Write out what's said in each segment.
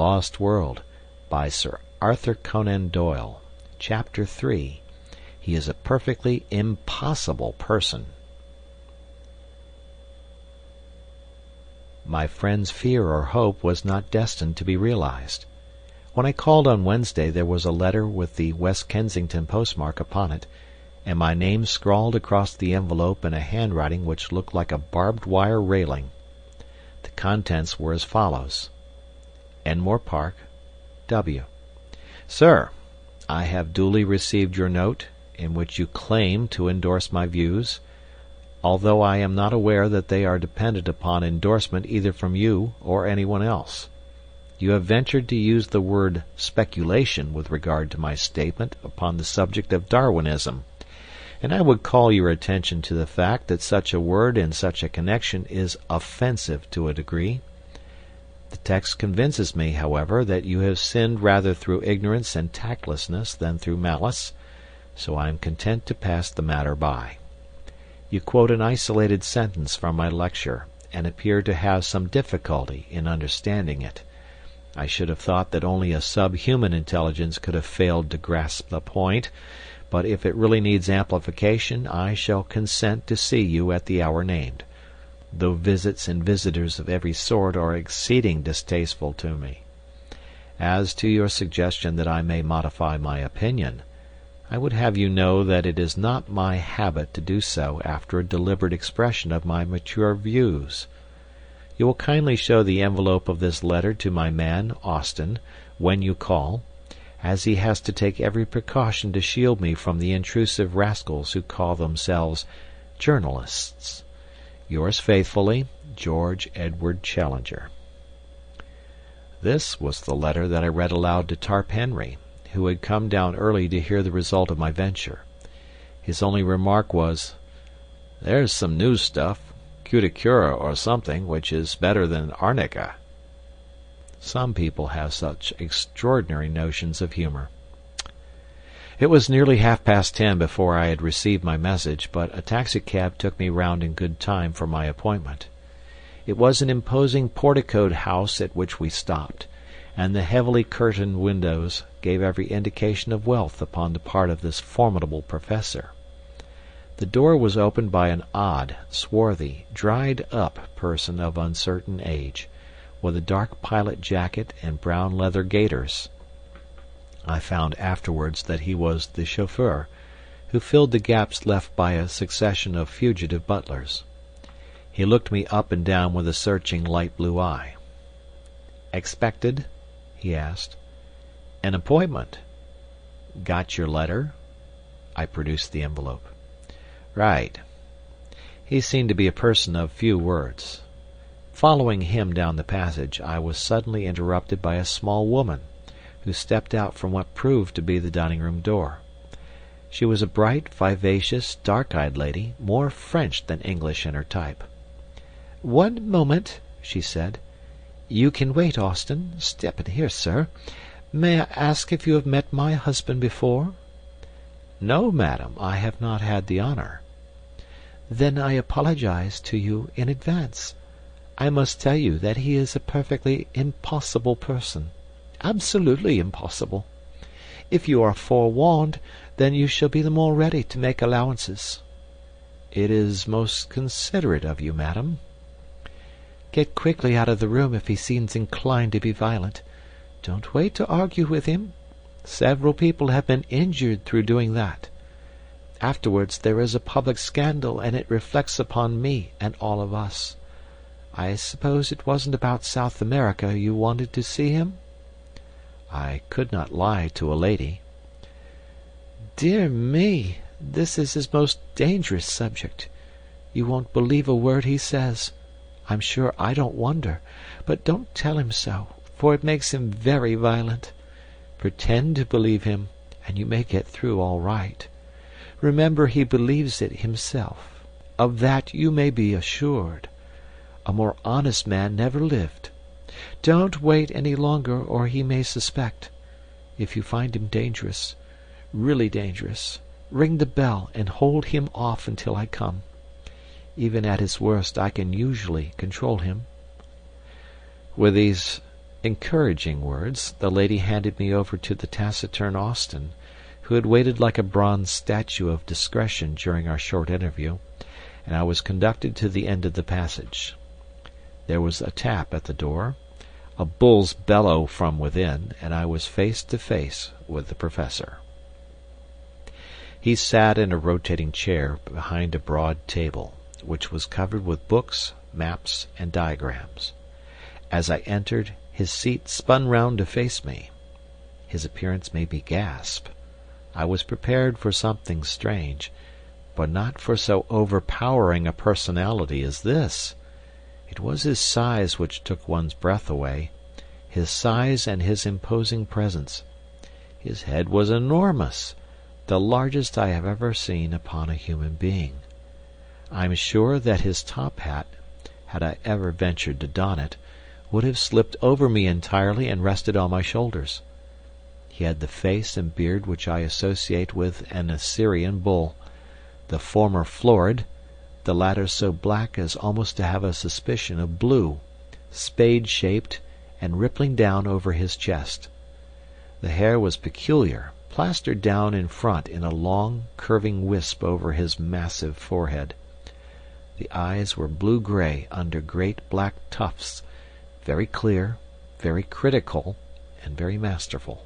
Lost World, by Sir Arthur Conan Doyle. Chapter 3. He is a perfectly impossible person. My friend's fear or hope was not destined to be realized. When I called on Wednesday there was a letter with the West Kensington postmark upon it, and my name scrawled across the envelope in a handwriting which looked like a barbed wire railing. The contents were as follows: Enmore Park, W. Sir, I have duly received your note, in which you claim to endorse my views, although I am not aware that they are dependent upon endorsement either from you or anyone else. You have ventured to use the word speculation with regard to my statement upon the subject of Darwinism, and I would call your attention to the fact that such a word in such a connection is offensive to a degree. The text convinces me, however, that you have sinned rather through ignorance and tactlessness than through malice, so I am content to pass the matter by. You quote an isolated sentence from my lecture, and appear to have some difficulty in understanding it. I should have thought that only a subhuman intelligence could have failed to grasp the point, but if it really needs amplification, I shall consent to see you at the hour named, though visits and visitors of every sort are exceeding distasteful to me. As to your suggestion that I may modify my opinion, I would have you know that it is not my habit to do so after a deliberate expression of my mature views. You will kindly show the envelope of this letter to my man, Austin, when you call, as he has to take every precaution to shield me from the intrusive rascals who call themselves journalists. Yours faithfully, George Edward Challenger. This was the letter that I read aloud to Tarp Henry, who had come down early to hear the result of my venture. His only remark was, "There's some new stuff, cuticura or something, which is better than arnica." Some people have such extraordinary notions of humor. It was nearly 10:30 before I had received my message, but a taxicab took me round in good time for my appointment. It was an imposing porticoed house at which we stopped, and the heavily curtained windows gave every indication of wealth upon the part of this formidable professor. The door was opened by an odd, swarthy, dried-up person of uncertain age, with a dark pilot jacket and brown leather gaiters. I found afterwards that he was the chauffeur, who filled the gaps left by a succession of fugitive butlers. He looked me up and down with a searching light blue eye. "Expected?" he asked. "An appointment." "Got your letter?" I produced the envelope. "Right." He seemed to be a person of few words. Following him down the passage, I was suddenly interrupted by a small woman, who stepped out from what proved to be the dining-room door. She was a bright, vivacious, dark-eyed lady, more French than English in her type. "One moment," she said. "You can wait, Austin. Step in here, sir. May I ask if you have met my husband before?" "No, madam, I have not had the honor." "Then I apologize to you in advance. I must tell you that he is a perfectly impossible person. Absolutely impossible. If you are forewarned, then you shall be the more ready to make allowances." "It is most considerate of you, madam." "Get quickly out of the room if he seems inclined to be violent. Don't wait to argue with him. Several people have been injured through doing that. Afterwards there is a public scandal, and it reflects upon me and all of us. I suppose it wasn't about South America you wanted to see him?" I could not lie to a lady. "Dear me, this is his most dangerous subject. You won't believe a word he says. I'm sure I don't wonder, but don't tell him so, for it makes him very violent. Pretend to believe him, and you may get through all right. Remember he believes it himself. Of that you may be assured. A more honest man never lived. Don't wait any longer, or he may suspect. If you find him dangerous, really dangerous, ring the bell and hold him off until I come. Even at his worst I can usually control him." With these encouraging words, the lady handed me over to the taciturn Austin, who had waited like a bronze statue of discretion during our short interview, and I was conducted to the end of the passage. There was a tap at the door, a bull's bellow from within, and I was face to face with the Professor. He sat in a rotating chair behind a broad table, which was covered with books, maps, and diagrams. As I entered, his seat spun round to face me. His appearance made me gasp. I was prepared for something strange, but not for so overpowering a personality as this. It was his size which took one's breath away, his size and his imposing presence. His head was enormous, the largest I have ever seen upon a human being. I am sure that his top hat, had I ever ventured to don it, would have slipped over me entirely and rested on my shoulders. He had the face and beard which I associate with an Assyrian bull, the former florid, the latter so black as almost to have a suspicion of blue, spade-shaped and rippling down over his chest. The hair was peculiar, plastered down in front in a long, curving wisp over his massive forehead. The eyes were blue-grey under great black tufts, very clear, very critical, and very masterful.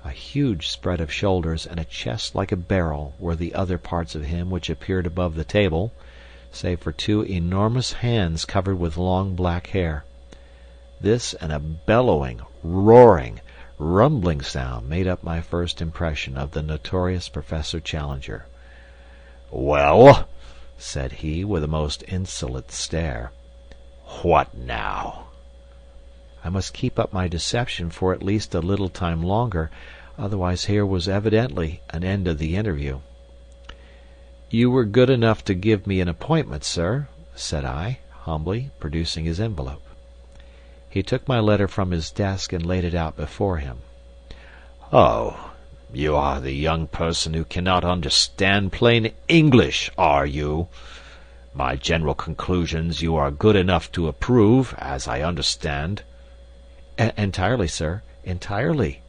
A huge spread of shoulders and a chest like a barrel were the other parts of him which appeared above the table, save for two enormous hands covered with long black hair. This and a bellowing, roaring, rumbling sound made up my first impression of the notorious Professor Challenger. "Well," said he, with a most insolent stare, "what now?" I must keep up my deception for at least a little time longer, otherwise here was evidently an end of the interview. "You were good enough to give me an appointment, sir," said I, humbly, producing his envelope. He took my letter from his desk and laid it out before him. "Oh, you are the young person who cannot understand plain English, are you? My general conclusions you are good enough to approve, as I understand." "Entirely, sir, entirely."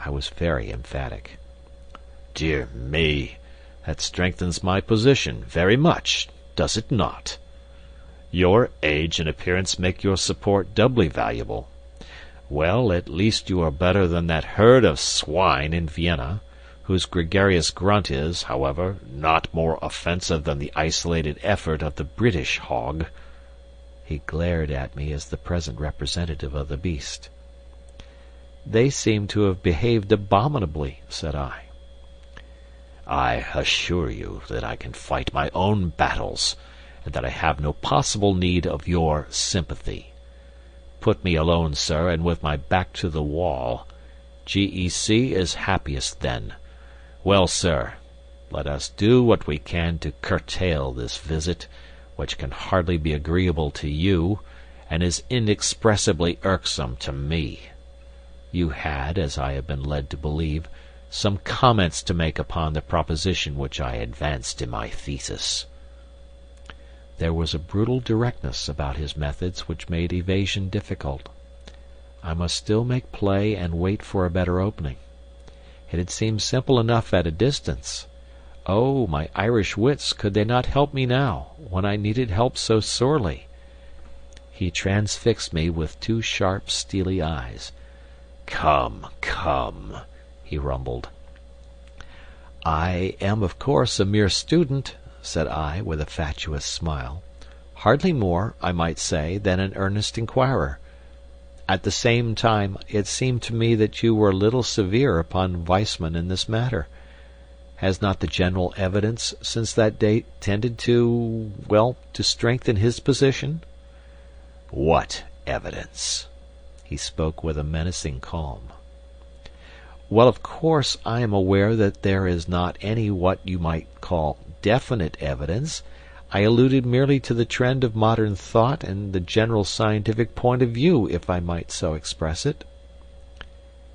I was very emphatic. "Dear me, that strengthens my position very much, does it not? Your age and appearance make your support doubly valuable. Well, at least you are better than that herd of swine in Vienna, whose gregarious grunt is, however, not more offensive than the isolated effort of the British hog." He glared at me as the present representative of the beast. "They seem to have behaved abominably," said I. "I assure you that I can fight my own battles, and that I have no possible need of your sympathy. Put me alone, sir, and with my back to the wall. G.E.C. is happiest then. Well, sir, let us do what we can to curtail this visit, which can hardly be agreeable to you, and is inexpressibly irksome to me. You had, as I have been led to believe, some comments to make upon the proposition which I advanced in my thesis." There was a brutal directness about his methods which made evasion difficult. I must still make play and wait for a better opening. It had seemed simple enough at a distance. Oh, my Irish wits, could they not help me now, when I needed help so sorely? He transfixed me with two sharp, steely eyes. "Come, come," he rumbled. "I am, of course, a mere student," said I, with a fatuous smile. "Hardly more, I might say, than an earnest inquirer. At the same time, it seemed to me that you were a little severe upon Weissman in this matter. Has not the general evidence since that date tended to, well, to strengthen his position?" "What evidence?" He spoke with a menacing calm. "Well, of course, I am aware that there is not any what you might call definite evidence. I alluded merely to the trend of modern thought and the general scientific point of view, if I might so express it."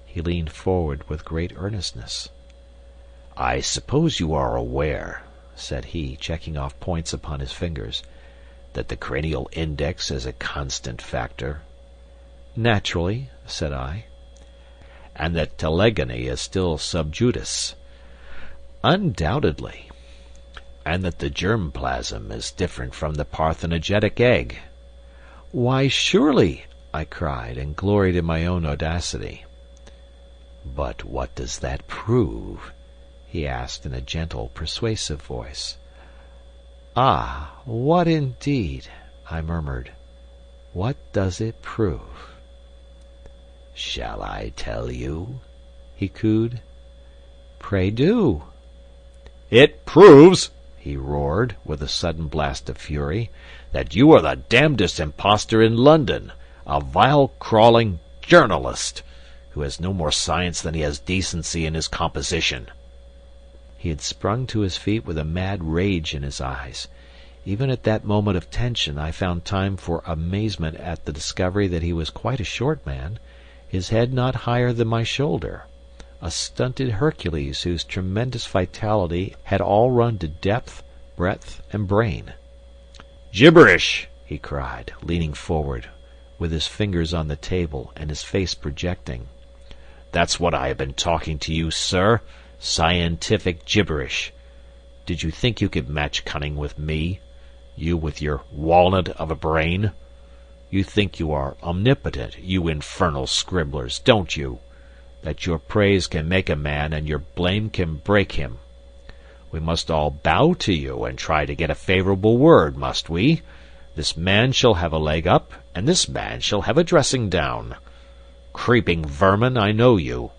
He leaned forward with great earnestness. "I suppose you are aware," said he, checking off points upon his fingers, "that the cranial index is a constant factor?" Naturally, said I. And that telegony is still sub judice. Undoubtedly. And that the germ plasm is different from the parthenogenetic egg. Why, surely, I cried, and gloried in my own audacity. But what does that prove? He asked in a gentle, persuasive voice. Ah, what indeed? I murmured. What does it prove? Shall I tell you? He cooed. Pray do. It proves, he roared, with a sudden blast of fury, that you are the damnedest impostor in London, a vile, crawling journalist, who has no more science than he has decency in his composition. He had sprung to his feet with a mad rage in his eyes. Even at that moment of tension I found time for amazement at the discovery that he was quite a short man, his head not higher than my shoulder, a stunted Hercules whose tremendous vitality had all run to depth, breadth, and brain. Gibberish! He cried, leaning forward, with his fingers on the table and his face projecting. That's what I have been talking to you, sir. Scientific gibberish. Did you think you could match cunning with me? You with your walnut of a brain? You think you are omnipotent, you infernal scribblers, don't you? That your praise can make a man and your blame can break him. We must all bow to you and try to get a favourable word, must we? This man shall have a leg up, and this man shall have a dressing down. Creeping vermin, I know you.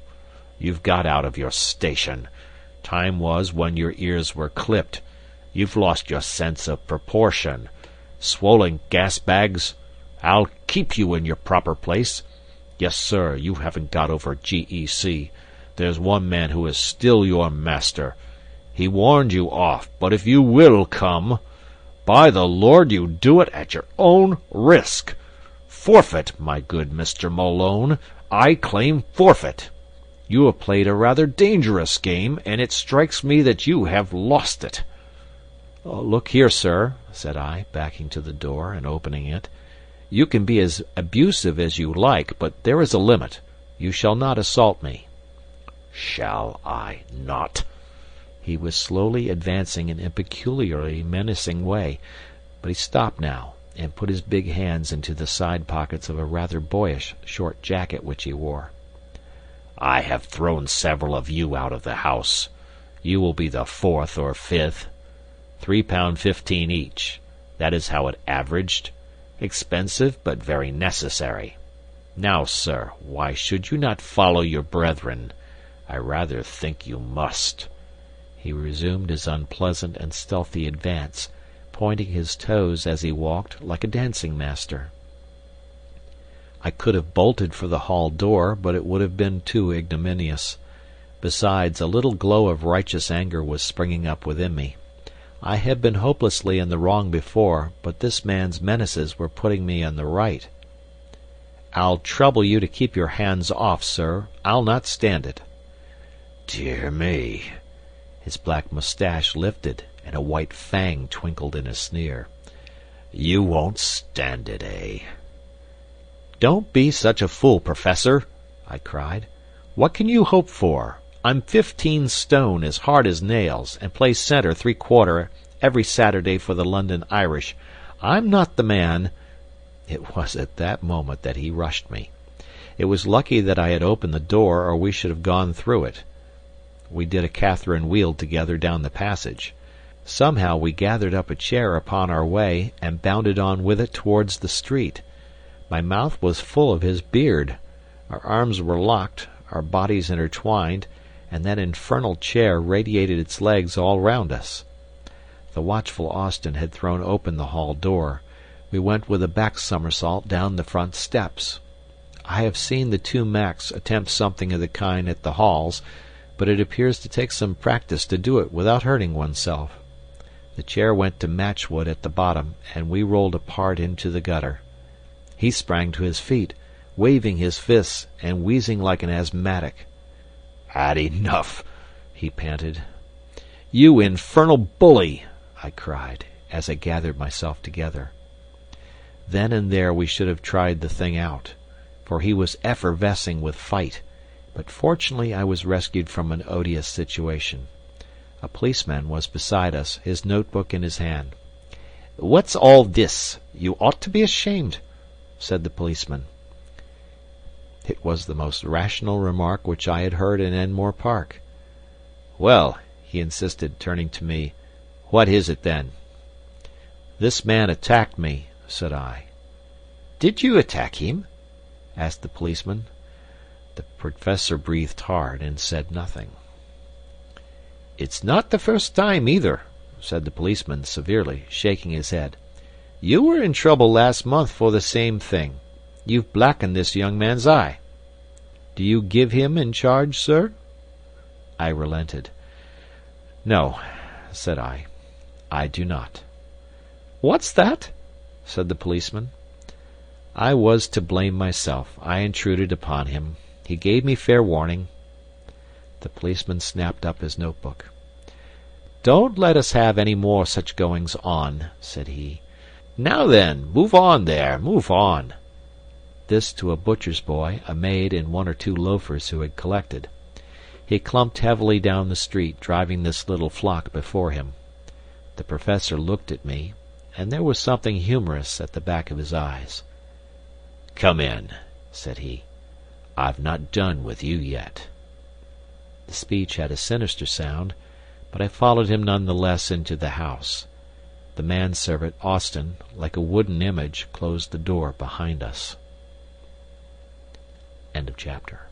You've got out of your station. Time was when your ears were clipped. You've lost your sense of proportion. Swollen gas-bags, I'll keep you in your proper place. Yes, sir, you haven't got over GEC. There's one man who is still your master. He warned you off, but if you will come, by the Lord you do it at your own risk. Forfeit, my good Mr. Malone. I claim forfeit. You have played a rather dangerous game, and it strikes me that you have lost it. Oh, look here, sir, said I, backing to the door and opening it. You can be as abusive as you like, but there is a limit. You shall not assault me. Shall I not? He was slowly advancing in a peculiarly menacing way, but he stopped now and put his big hands into the side pockets of a rather boyish short jacket which he wore. I have thrown several of you out of the house. You will be the fourth or fifth. £3.15 each. That is how it averaged. Expensive, but very necessary. Now, sir, why should you not follow your brethren? I rather think you must. He resumed his unpleasant and stealthy advance, pointing his toes as he walked like a dancing master. I could have bolted for the hall door, but it would have been too ignominious. Besides, a little glow of righteous anger was springing up within me. I had been hopelessly in the wrong before, but this man's menaces were putting me in the right. I'll trouble you to keep your hands off, sir. I'll not stand it. Dear me. His black moustache lifted, and a white fang twinkled in a sneer. You won't stand it, eh? Don't be such a fool, Professor, I cried. What can you hope for? I'm 15 stone, as hard as nails, and play centre 3/4 every Saturday for the London Irish. I'm not the man. It was at that moment that he rushed me. It was lucky that I had opened the door, or we should have gone through it. We did a Catherine wheel together down the passage. Somehow we gathered up a chair upon our way, and bounded on with it towards the street. My mouth was full of his beard. Our arms were locked, our bodies intertwined, and that infernal chair radiated its legs all round us. The watchful Austin had thrown open the hall door. We went with a back somersault down the front steps. I have seen the two Macs attempt something of the kind at the halls, but it appears to take some practice to do it without hurting oneself. The chair went to matchwood at the bottom, and we rolled apart into the gutter. He sprang to his feet, waving his fists and wheezing like an asthmatic. Had enough, he panted. You infernal bully, I cried, as I gathered myself together. Then and there we should have tried the thing out. for he was effervescing with fight, but fortunately I was rescued from an odious situation. A policeman was beside us, his notebook in his hand. "What's all this? You ought to be ashamed," said the policeman. It was the most rational remark which I had heard in Enmore Park. "Well," he insisted, turning to me, "what is it then?" "This man attacked me," said I. "Did you attack him?" asked the policeman. The Professor breathed hard and said nothing. "It's not the first time, either," said the policeman severely, shaking his head. "You were in trouble last month for the same thing. You've blackened this young man's eye. Do you give him in charge, sir?" I relented. "No," said I do not." "What's that?" said the policeman. "I was to blame myself. I intruded upon him. He gave me fair warning." The policeman snapped up his notebook. "Don't let us have any more such goings on," said he. "Now then, move on there, move on." This to a butcher's boy, a maid, and one or two loafers who had collected. He clumped heavily down the street, driving this little flock before him. The Professor looked at me, and there was something humorous at the back of his eyes. "Come in," said he. "I've not done with you yet." The speech had a sinister sound, but I followed him none the less into the house. The manservant, Austin, like a wooden image, closed the door behind us. End of chapter.